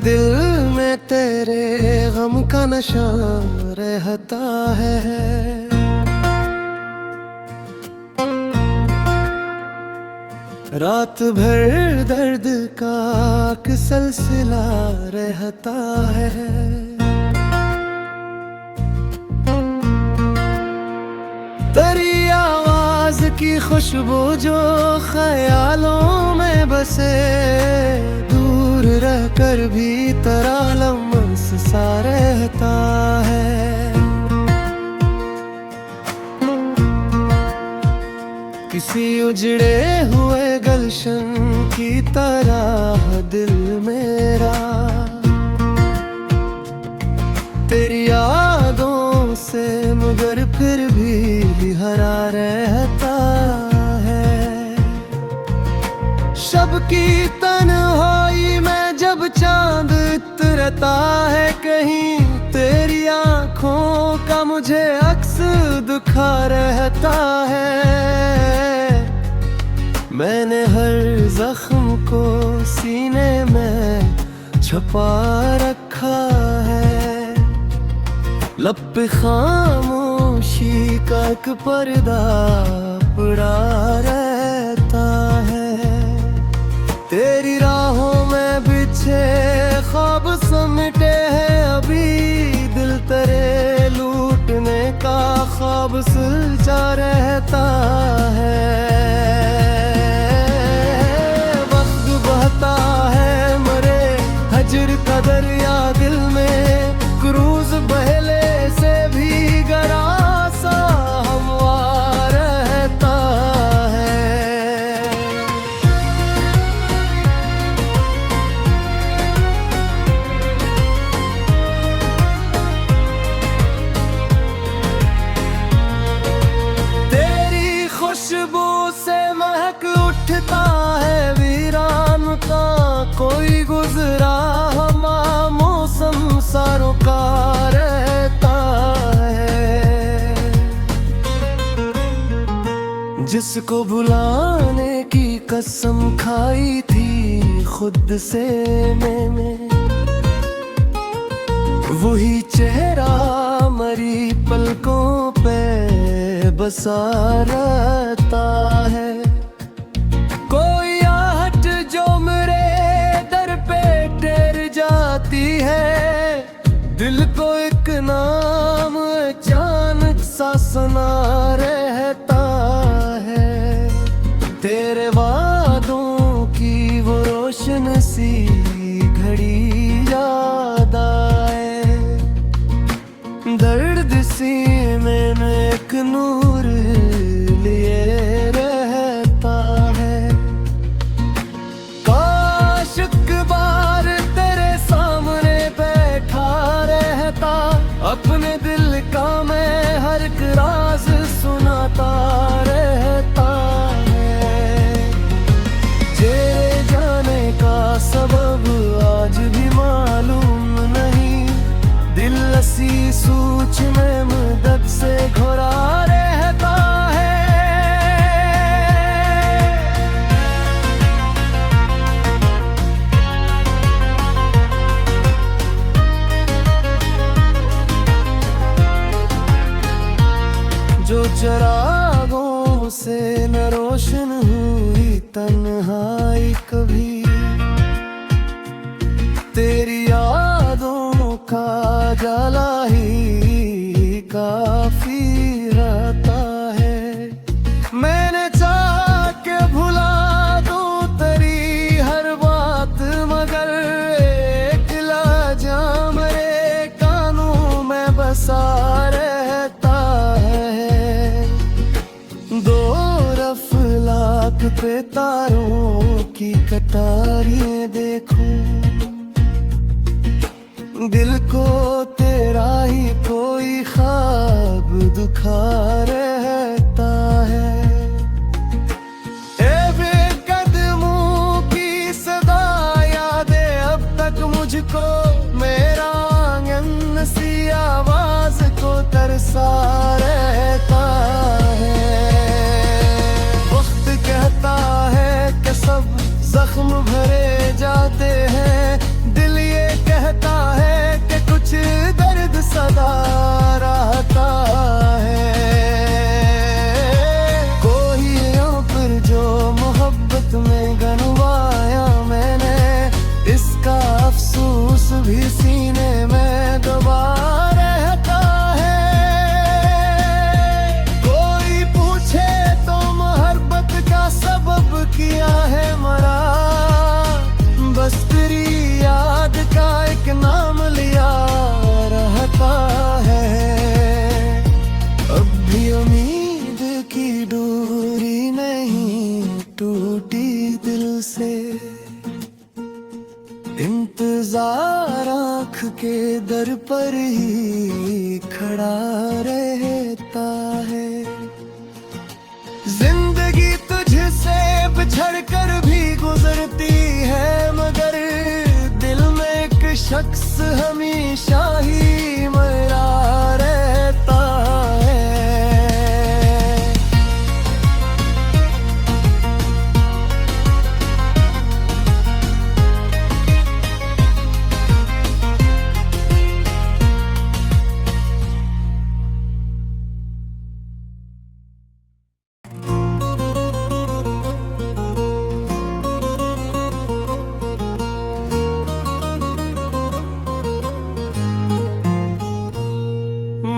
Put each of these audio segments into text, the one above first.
दिल में तेरे गम का नशा रहता है। रात भर दर्द का एक सिलसिला रहता है। तेरी आवाज की खुशबू जो ख्यालों में बसे, दूर रहकर भी तेरा लम्स सा रहता है। किसी उजड़े हुए गुलशन की तरह दिल मेरा तेरी यादों से मगर फिर भी हरा रहता है। शब की तन्हाई में जब चांद उतरता है कहीं, तेरी आंखों का मुझे अक्स दिखा रहता है। मैंने हर जख्म को सीने में छुपा रखा है। लब पे खामोशी का एक पर्दा पड़ा रहता है। तेरी राहों में बिछे ख्वाब समेटे हैं अभी, दिल तेरे लूटने का ख्वाब सुलझा रहता है। वक्त बहता है मरे हजर का दरिया दिल में, क्रूज बहले से भी गरा सा हमवार रहता है। तेरी खुशबू से महक उठता है वीरान का कोई गुजरा हमा मौसम सा रुका रहता है। जिसको भुलाने की कसम खाई थी खुद से मैंने, वही चेहरा मरी पलकों पे बसा रहता है। कोई आहट जो मेरे दर पे टेर जाती है, दिल को एक नाम अचानक सा सुना रहता है। तेरे वादों की वो रोशन सी घड़ी याद आए, दर्द सी मैंने एक नूर लिए रहता है। काश एक बार तेरे सामने बैठा रहता, अपने दिल का मैं हर एक राज सुनाता रहता है। तेरे जाने का सबब आज भी मालूम नहीं, दिल असी सूच में मदद से घुरा रहता है। जो चरागों से न रोशन हुई तन्हाई कभी, तेरी यादों का जाला ही काफी रहता है। मैंने चाह के भुला दूं तेरी हर बात, मगर एक लहजा मेरे कानों में बसा रहता है। दो रफलाक पे तारों की कतारें देखूं, दिल को तेरा ही कोई ख्वाब दुखा रहता है। ए बेकदमों की सदा यादें अब तक मुझको मेरा आंगन सी आवाज को तरसा रहता है। वक्त कहता है कि सब जख्म भरे जाते हैं, दिल ये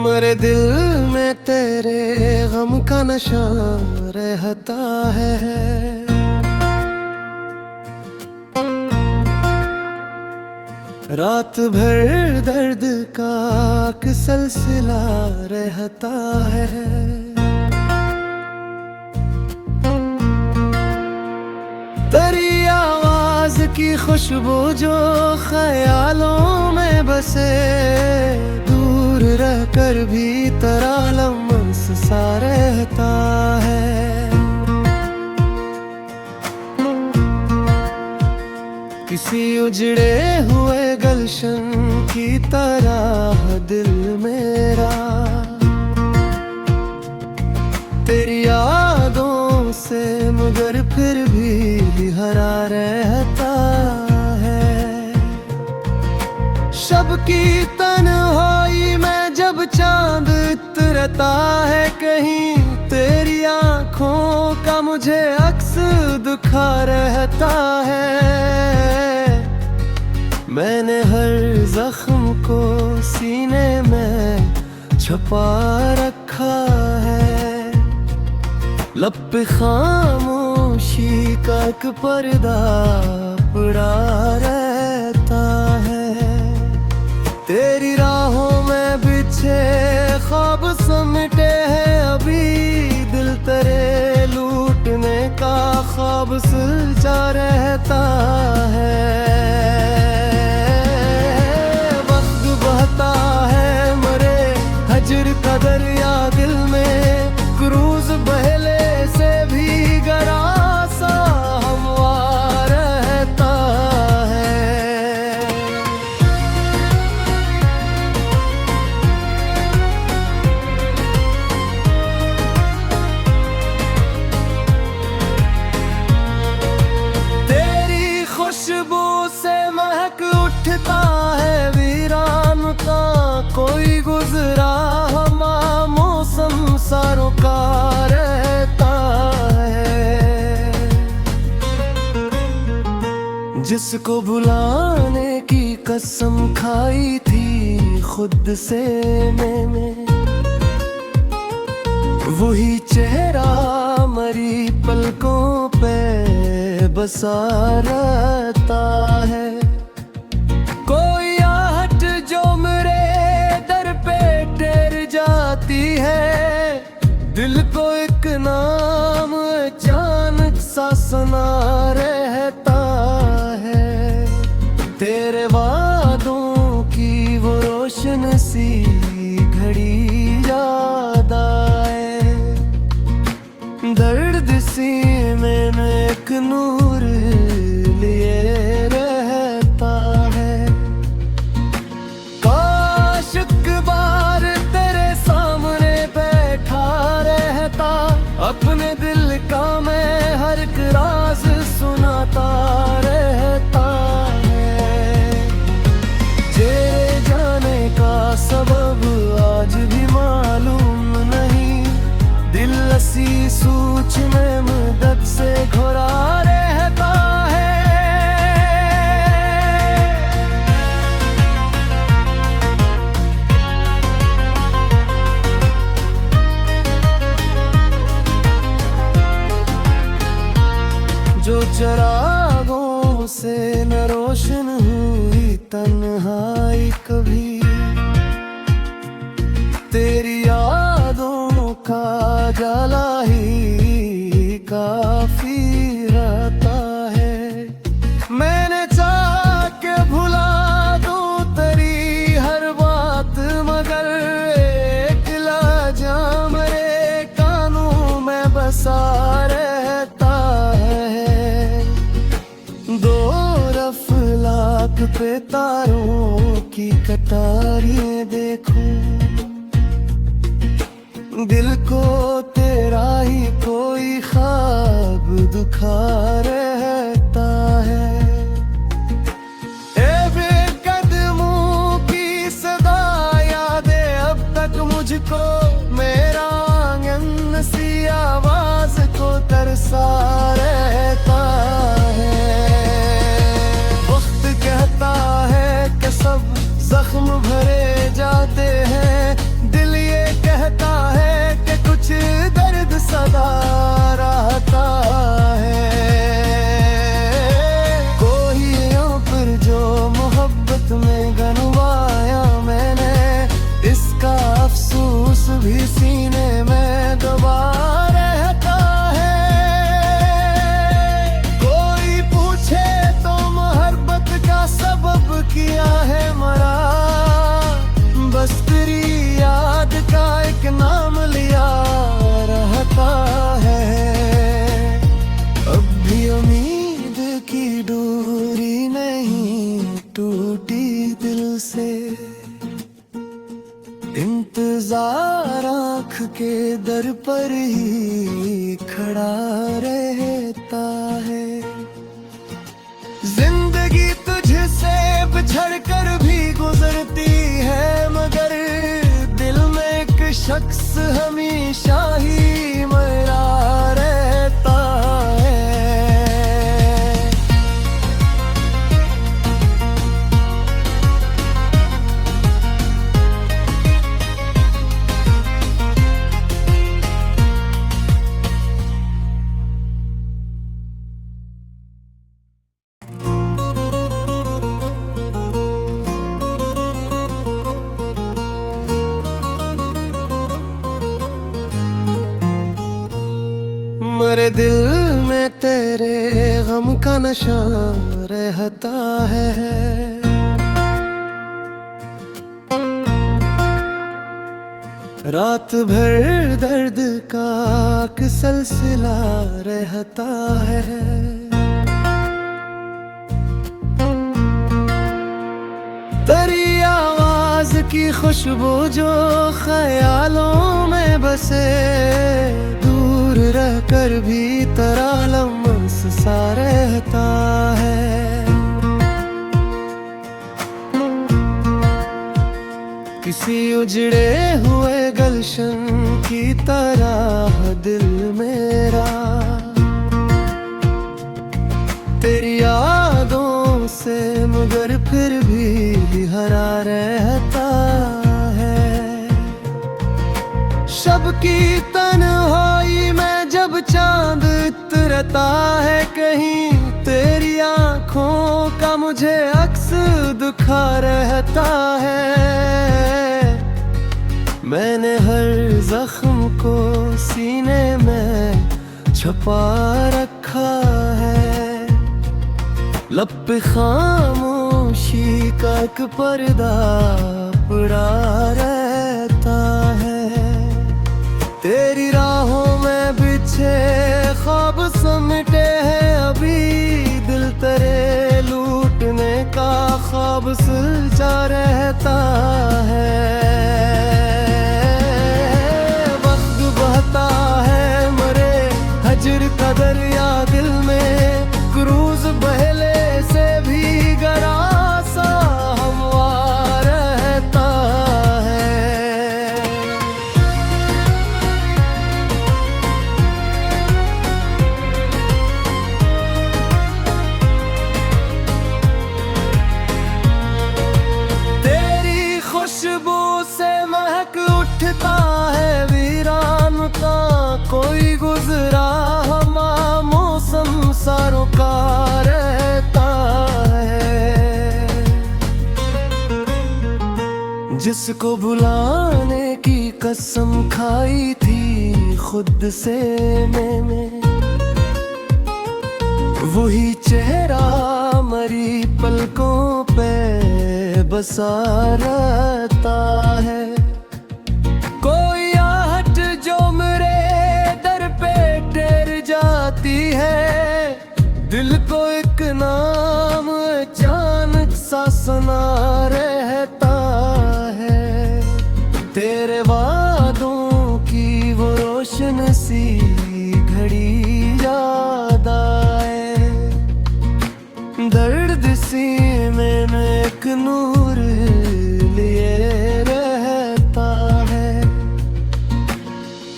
मेरे दिल में तेरे गम का नशा रहता है। रात भर दर्द का एक सिलसिला रहता है। तेरी आवाज की खुशबू जो ख्यालों में बसे, दूर रहकर भी तेरा लम्स सा रहता है। किसी उजड़े हुए गुलशन की तरह दिल मेरा तेरी यादों से मगर फिर भी हरा रहता है। शब की तन्हाई में जब चांद उतरता है कहीं, तेरी आंखों का मुझे अक्स दिखा रहता है। मैंने हर जख्म को सीने में छुपा रखा है। लब पे खामोशी का एक पर्दा पड़ा रहता है। तेरी राहों में बिछे ख्वाब समेटे हैं अभी, दिल तेरे लूटने का ख्वाब सुलझा रहता है। वक्त बहता है मरे हजर का दरिया दिल में, क्रूज बहले से भी गरा सा हमवार रहता है। तेरी खुशबू से महक उठता है वीरान का कोई गुजरा हमा मौसम सा रुका रहता है। जिसको बुलाने की कसम खाई थी खुद से मैंने, वही चेहरा मरी पलकों पे बसा रहता है। कोई आहट जो मेरे दर पे टेर जाती है, दिल को एक नाम अचानक सा सुना रहता है। तेरे वादों की वो रोशन सी घड़ी याद आए, दर्द सीने में एक नूर लिए रहता है। काश एक बार तेरे सामने बैठा रहता, अपने दिल का मैं हर एक राज सुनाता रहता है। जे जाने का सबब आज भी मालूम नहीं, दिल असी सूच में मदद से घुरा रहता है। जो चरागों से न रोशन हुई तन्हाई कभी, तेरी यादों का जाला ही काफी रहता है। मैंने चाह के भुला दूं तेरी हर बात, मगर एक लाजा मेरे कानों में बसा रहता है। दो रफलाक पे तारों की कटारियां देखूं, दिल को तेरा ही कोई ख्वाब दुखा रहता है। ए बेकदमों की सदा यादें अब तक मुझको मेरा आंगन सी आवाज को तरसा रहता है। वक्त कहता है कि सब जख्म भरे जाते हैं, दिल अफसोस भी सीने में दबा रहता है। कोई पूछे तो मोहब्बत का सबब क्या है मरा, बस तेरी याद का एक नाम लिया रहता है। अब भी उम्मीद की डोरी नहीं टूटी दिल से, इंतजार आँख के दर पर ही खड़ा रहता है। जिंदगी तुझसे बिछड़ कर भी गुजरती है, मगर दिल में एक शख्स हमेशा ही मेरा रहता है। मेरे दिल में तेरे गम का नशा रहता है। रात भर दर्द का एक सिलसिला रहता है। तेरी आवाज की खुशबू जो ख्यालों में बसे, दूर रहकर भी तेरा लम्स सा रहता है। किसी उजड़े हुए गुलशन की तरह दिल मेरा तेरी यादों से मगर फिर भी हरा रहता है। शब की तन्हाई में जब चांद उतरता है कहीं, तेरी आंखों का मुझे अक्स दिखा रहता है। मैंने हर जख्म को सीने में छुपा रखा है, लब पे खामोशी का एक पर्दा पड़ा रहता है। तेरी राहों में बिछे ख्वाब समेटे हैं अभी, दिल तेरे लूटने का ख्वाब सुलझा रहता है। वक्त बहता है मरे हजर का दरिया दिल में, क्रूज बहले से भी गरासा हमवार रहता है। तेरी खुशबू से महक उठता है वीरान का कोई गुजरा हमा मौसम सा रुका रहता है। जिसको बुलाने की कसम खाई थी खुद से मैंने, वही चेहरा मरी पलकों पे बसा रहता है। कोई आहट जो मेरे दर पे टेर जाती है, दिल को एक नाम अचानक सा सुना रहता है। तेरे वादों की वो रोशन सी घड़ी याद आए, दर्द सीने में एक नूर लिए रहता है।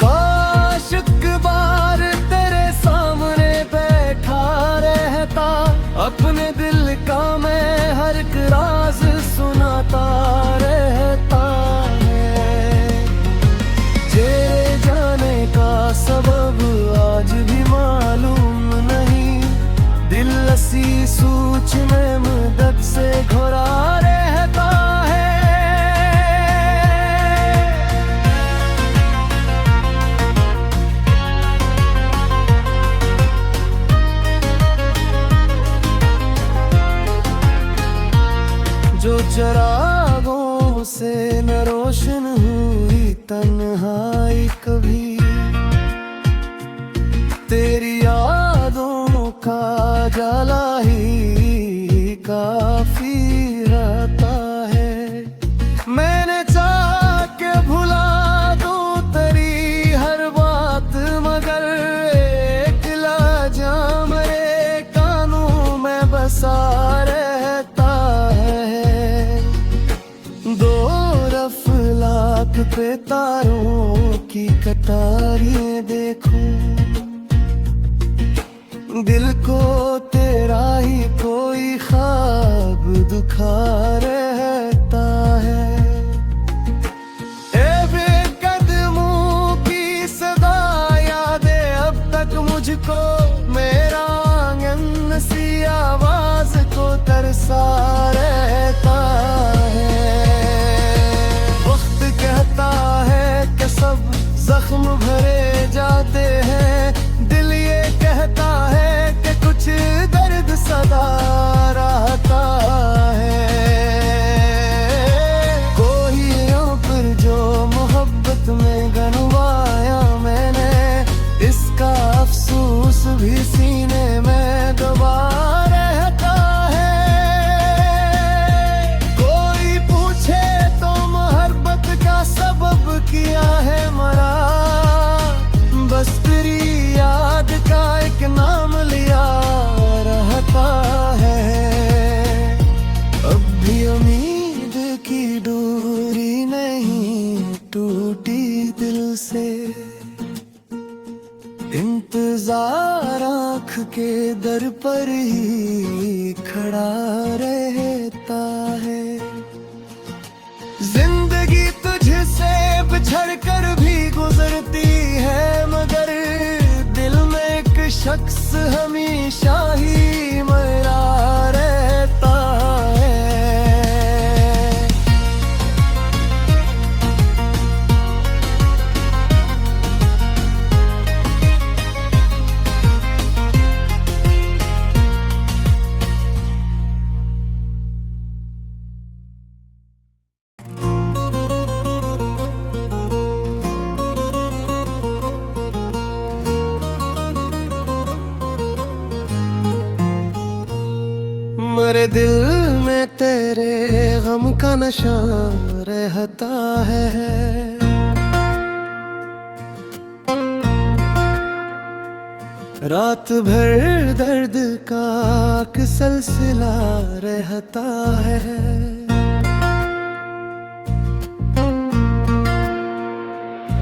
काश एक बार तेरे सामने बैठा रहता, अपने दिल का मैं हर एक राज सुनाता रहता है। तेरे जाने का सबब आज भी तन्हाई कभी तेरी यादों का जाला ही काफी रहता है। मैंने चाह के भुला दूं तेरी हर बात, मगर एक लहजा मेरे कानों में बसा रहता है। दो रफलाक पे तारों की कतारें देखूं, दिल को तेरा ही कोई ख्वाब दुखा रहता है। ए बेकदमों की सदा यादें अब तक मुझको मेरा आंगन सी आवाज को तरसा रहता है। वक्त कहता है कि सब जख्म भरे जाते हैं, दिल ये कहता है कि कुछ दर्द सदा रहता है। कोहियों पर जो मोहब्बत में गनवाया मैंने, इसका अफसोस भी सीने में दबा रहता है। कोई पूछे तो मोहब्बत का सबब किया है मरा, बस तेरी याद का एक नाम लिया रहता है। अब भी उम्मीद की दूरी नहीं टूटी दिल से, इंतजार आँख के दर पर ही खड़ा रहता है। जिंदगी तुझसे बिछड़ कर भी गुजरती है, मगर दिल में एक शख्स हमेशा ही मरा रहता है। मेरे दिल में तेरे गम का नशा रहता है। रात भर दर्द का एक सिलसिला रहता है।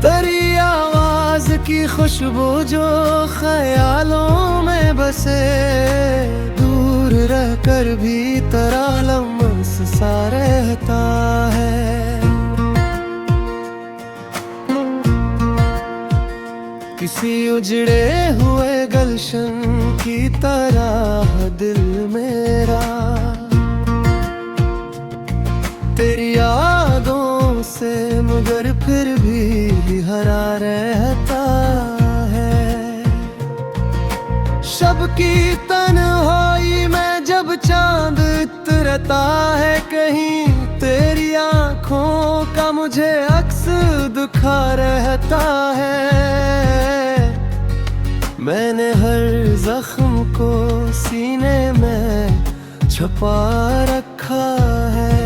तेरी आवाज की खुशबू जो ख्यालों में बसे, दूर रहकर भी तेरा लम्स सा रहता है। किसी उजड़े हुए गलशन की तरह दिल मेरा तेरी यादों से मगर फिर भी हरा रहता है। शब की तन्हाई में जब चांद उतरता है कहीं, तेरी आंखों का मुझे अक्स दिखा रहता है। मैंने हर जख्म को सीने में छुपा रखा है।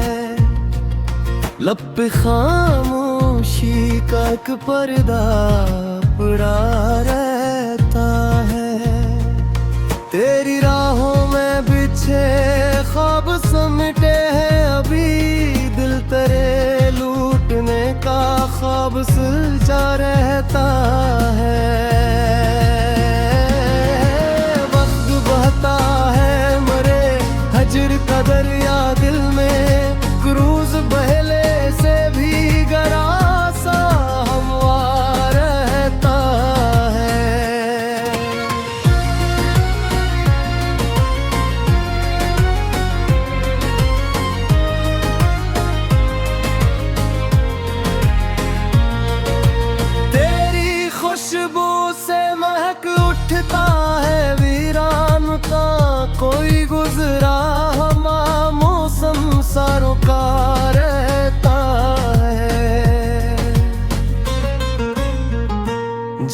लब पे खामोशी का एक पर्दा पड़ा रहता है। तेरी राहों में बिछे ख्वाब समेटे हैं अभी, दिल तेरे लूटने का ख्वाब सुलझा रहता है। वक्त बहता है मरे हजर का दरिया दिल में, क्रूज बहले से भी गरा सा हमवार रहता है। तेरी खुशबू से महक उठता है वीरान का कोई गुजरा हमा मौसम सा रुका रहता है।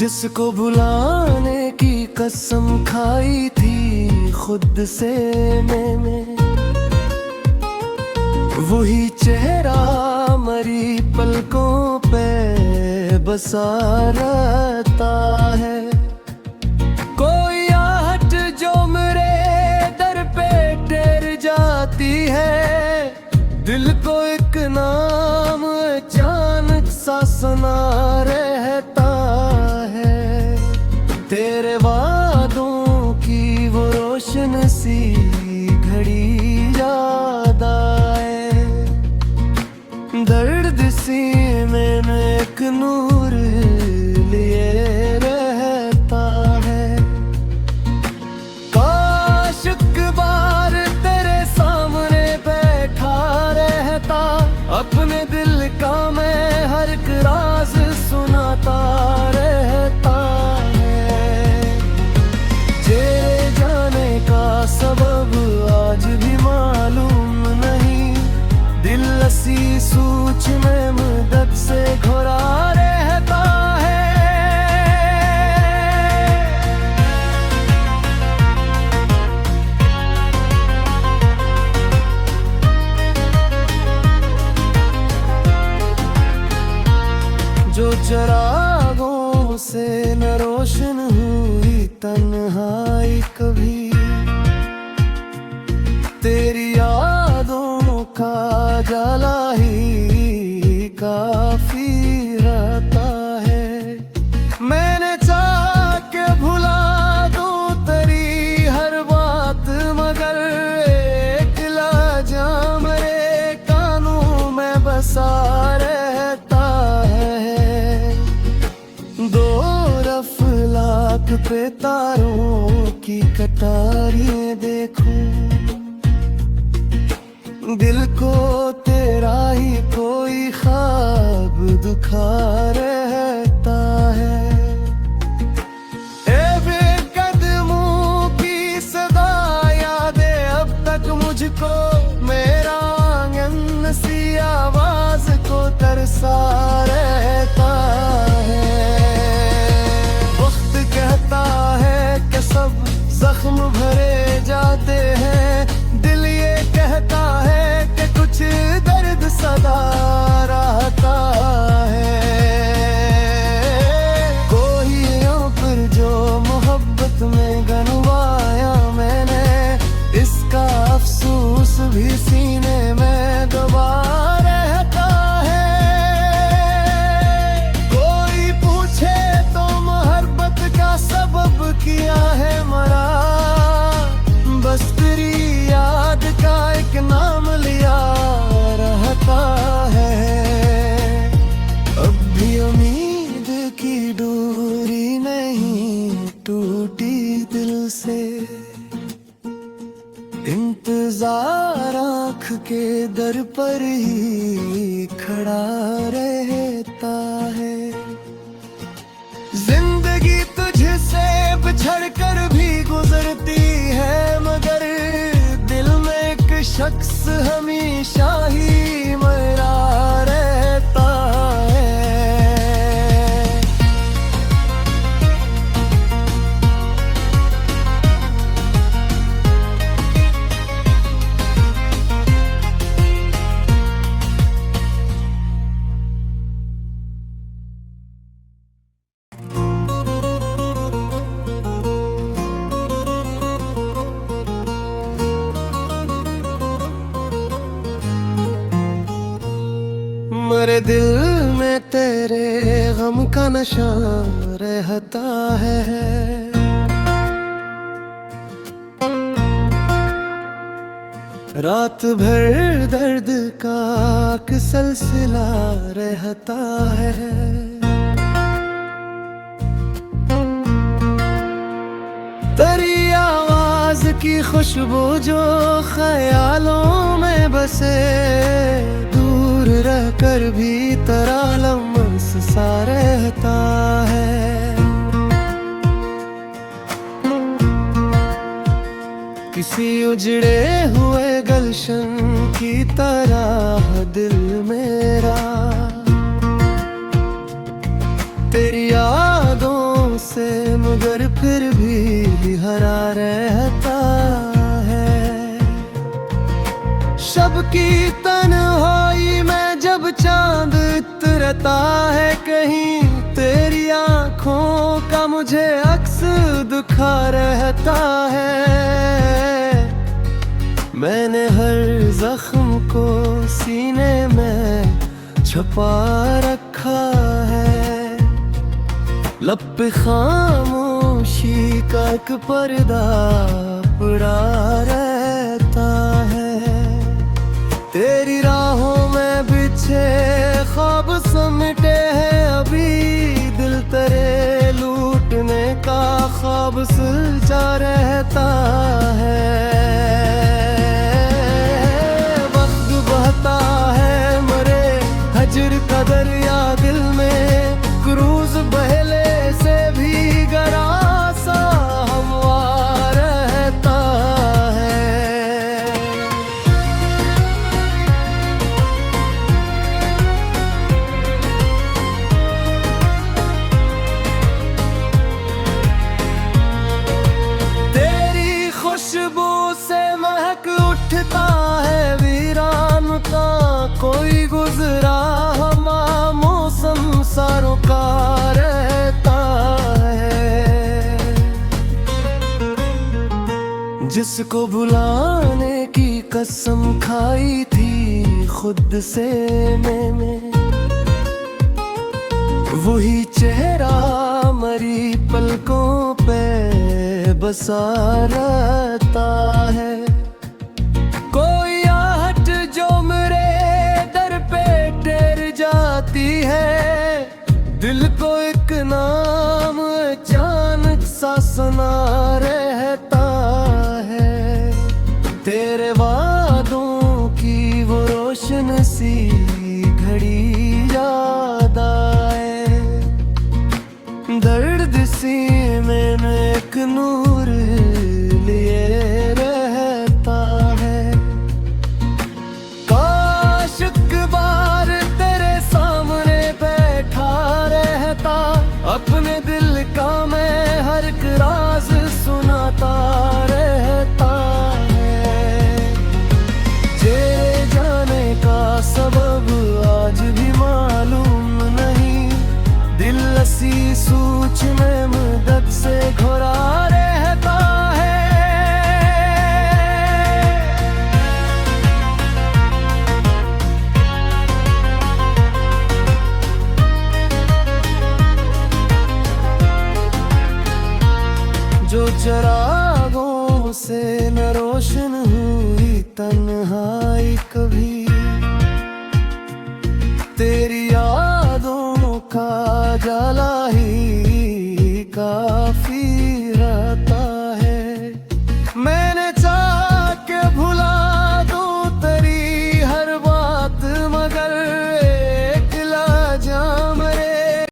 जिसको भुलाने की कसम खाई थी खुद से मैंने, वही चेहरा मरी पलकों पे बसा रहता है। कोई आहट जो मेरे दर पे टेर जाती है, दिल को एक नाम अचानक सा सुना रहता है। तेरे वादों की वो रोशन सी घड़ी याद आए, दर्द सीने में एक नूर लिए रहता है। काश एक बार तेरे सामने बैठा रहता, अपने दिल का मैं हर एक राज सुनाता रहता है। तेरे जाने का सबब आज भी मालूम नहीं, दिल ऐसी सूच में मुद्दत से घोरा रहता है। जो चरागों से न रोशन हुई तन्हाई कभी, तेरी यादों का जाला ही काफी रहता है। मैंने चाह के भुला दूं तेरी हर बात, मगर एक लहजा मेरे कानों में बसा रहता है। दो रफलाक पे तारों की कतारें देखूं, दिल को तेरा ही कोई ख्वाब दुखा रहता है। ए बेकदमों की सदा यादें अब तक मुझको, मेरा आंगन सी आवाज को तरसा रहता है। वक्त कहता है कि सब जख्म भरे जाते हैं, दिल ये कहता है कि कुछ दर्द सदा रहता है। कोहियों पर जो मोहब्बत में गनवाया मैंने, इसका अफसोस भी सीने में दबा रहता है। कोई पूछे तो मोहब्बत का सबब क्या है मरा, बस तेरी याद का एक नाम लिया रहता है। अब भी उम्मीद की डोरी नहीं टूटी दिल से, इंतजार आँख के दर पर ही खड़ा रहता है। जिंदगी तुझसे बिछड़ कर भी गुजरती है, मगर दिल में एक शख्स हमेशा ही मरा रहता है। मेरे दिल में तेरे गम का नशा रहता है। रात भर दर्द का एक सिलसिला रहता है। तेरी आवाज की खुशबू जो ख्यालों में बसे, दूर रहकर भी तेरा लम्स सा रहता है। किसी उजड़े हुए गुलशन की तरह दिल मेरा तेरी यादों से मगर फिर भी हरा रहता है। शब की तन्हाई में जब चांद उतरता है कहीं, तेरी आंखों का मुझे अक्स दिखा रहता है। मैंने हर जख्म को सीने में छुपा रखा है, लब पे खामोशी का एक पर्दा पड़ा रहता है। तेरी राहों में बिछे ख्वाब समेटे हैं अभी, दिल तेरे लूटने का ख्वाब सुलझा रहता है। वक्त बहता है मरे हजर का दरिया दिल में, क्रूज बहले से भी गरा सा हमवार रहता है। तेरी खुशबू से महक उठता है वीरान का कोई गुजरा हमा मौसम सा रुका रहता है। जिसको भुलाने की कसम खाई थी खुद से मैंने, वही चेहरा मरी पलकों पे बसा रहता है। कोई आहट जो मेरे दर पे टेर जाती है, दिल को एक नाम अचानक सा सुना रहता है। तेरे वादों की वो रोशन सी घड़ी याद आए, दर्द सी मैंने एक नूर लिए रहता है। काश एक बार तेरे सामने बैठा रहता, अपने दिल का मैं हर एक राज सुनाता रहता है। तेरे जाने का सबब आज भी मालूम नहीं, दिल असी सूच में मुद्दत से घुरा रहता है। जो चरागों से न रोशन हुई तन्हाई कभी,